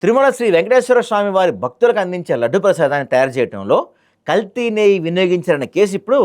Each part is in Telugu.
తిరుమల శ్రీ వెంకటేశ్వర స్వామి వారి భక్తులకు అందించే లడ్డు ప్రసాదాన్ని తయారు చేయడంలో కల్తీ నెయ్యి వినియోగించారన్న కేసు ఇప్పుడు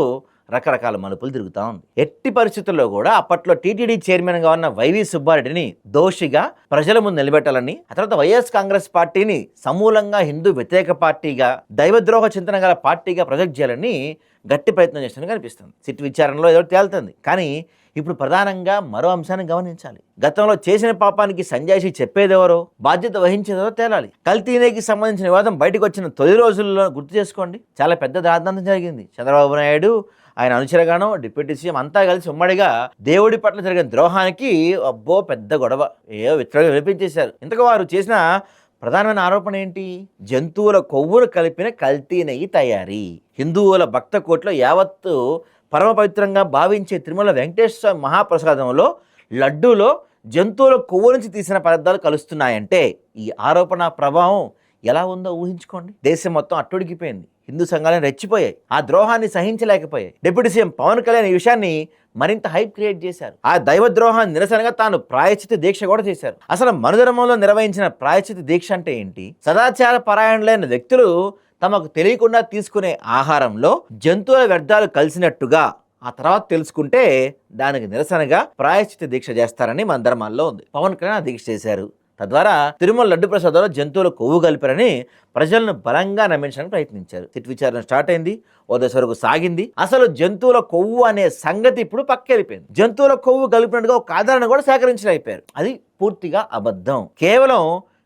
రకరకాల మలుపులు తిరుగుతూ ఉంది. ఎట్టి పరిస్థితుల్లో కూడా అప్పట్లో టీటీడీ చైర్మన్గా ఉన్న వైవి సుబ్బారెడ్డిని దోషిగా ప్రజల ముందు నిలబెట్టాలని, ఆ తర్వాత వైఎస్ కాంగ్రెస్ పార్టీని సమూలంగా హిందూ వ్యతిరేక పార్టీగా, దైవద్రోహ చింతన గల పార్టీగా ప్రొజెక్ట్ చేయాలని గట్టి ప్రయత్నం చేస్తున్నట్టు కనిపిస్తుంది. సిట్ విచారణలో ఏదో తేలుతుంది. కానీ ఇప్పుడు ప్రధానంగా మరో అంశాన్ని గమనించాలి. గతంలో చేసిన పాపానికి సంజాయిషి చెప్పేదెవరో, బాధ్యత వహించేదెవరో తేలాలి. కల్తీనేకి సంబంధించిన వివాదం బయటకు వచ్చిన తొలి రోజుల్లో గుర్తు చేసుకోండి, చాలా పెద్ద రాద్ధాంతం జరిగింది. చంద్రబాబు నాయుడు, ఆయన అనుచరగాను, డిప్యూటీ సీఎం అంతా కలిసి ఉమ్మడిగా దేవుడి పట్ల జరిగిన ద్రోహానికి అబ్బో పెద్ద గొడవ విత్తగా వినిపించేశారు. ఇంతకు వారు చేసిన ప్రధానమైన ఆరోపణ ఏంటి? జంతువుల కొవ్వును కలిపిన కల్తీ నెయ్యి తయారీ. హిందువుల భక్త కోట్లో యావత్తు పరమ పవిత్రంగా భావించే తిరుమల వెంకటేశ్వర మహాప్రసాదంలో లడ్డూలో జంతువుల కొవ్వు నుంచి తీసిన పదార్థాలు కలుస్తున్నాయంటే ఈ ఆరోపణ ప్రభావం ఎలా ఉందో ఊహించుకోండి. దేశం మొత్తం అట్టుడికిపోయింది. హిందూ సంఘాలను రెచ్చిపోయాయి. ఆ ద్రోహాన్ని సహించలేకపోయాయి. డిప్యూటీ సీఎం పవన్ కళ్యాణ్ ఈ విషయాన్ని మరింత హైప్ క్రియేట్ చేశారు. ఆ దైవ ద్రోహాన్ని నిరసనగా తాను ప్రాయశ్చిత దీక్ష కూడా చేశారు. అసలు మనుధర్మంలో నిర్వహించిన ప్రాయశ్చిత దీక్ష అంటే ఏంటి? సదాచార పరాయణులైన వ్యక్తులు తమకు తెలియకుండా తీసుకునే ఆహారంలో జంతువుల వ్యర్థాలు కలిసినట్టుగా ఆ తర్వాత తెలుసుకుంటే దానికి నిరసనగా ప్రాయశ్చిత దీక్ష చేస్తారని మన ధర్మాల్లో ఉంది. పవన్ కళ్యాణ్ దీక్ష చేశారు. తద్వారా తిరుమల లడ్డు ప్రసాదంలో జంతువుల కొవ్వు కలిపారని ప్రజలను బలంగా నమ్మించడానికి ప్రయత్నించారు. సిట్ విచారణ స్టార్ట్ అయింది, ఓ దశ వరకు సాగింది. అసలు జంతువుల కొవ్వు అనే సంగతి ఇప్పుడు పక్కెళ్ళిపోయింది. జంతువుల కొవ్వు కలిపినట్టుగా ఒక ఆధారణ కూడా సేకరించలేకపోయారు. అది పూర్తిగా అబద్ధం. కేవలం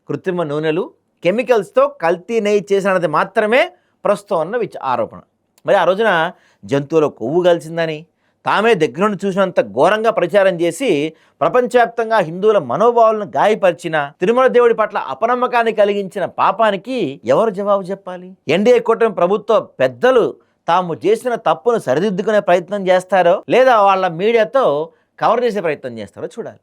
కృత్రిమ నూనెలు, కెమికల్స్తో కల్తీ నెయ్యి చేసినది మాత్రమే ప్రస్తుతం ఉన్న ఆరోపణ. మరి ఆ రోజున జంతువుల కొవ్వు కలిసిందని తామే దగ్గర నుండి చూసినంత ఘోరంగా ప్రచారం చేసి ప్రపంచవ్యాప్తంగా హిందువుల మనోభావాలను గాయపరిచిన, తిరుమల దేవుడి పట్ల అపనమ్మకాన్ని కలిగించిన పాపానికి ఎవరు జవాబు చెప్పాలి? ఎన్డీఏ కూటమి ప్రభుత్వ పెద్దలు తాము చేసిన తప్పును సరిదిద్దుకునే ప్రయత్నం చేస్తారో లేదా వాళ్ళ మీడియాతో కవర్ చేసే ప్రయత్నం చేస్తారో చూడాలి.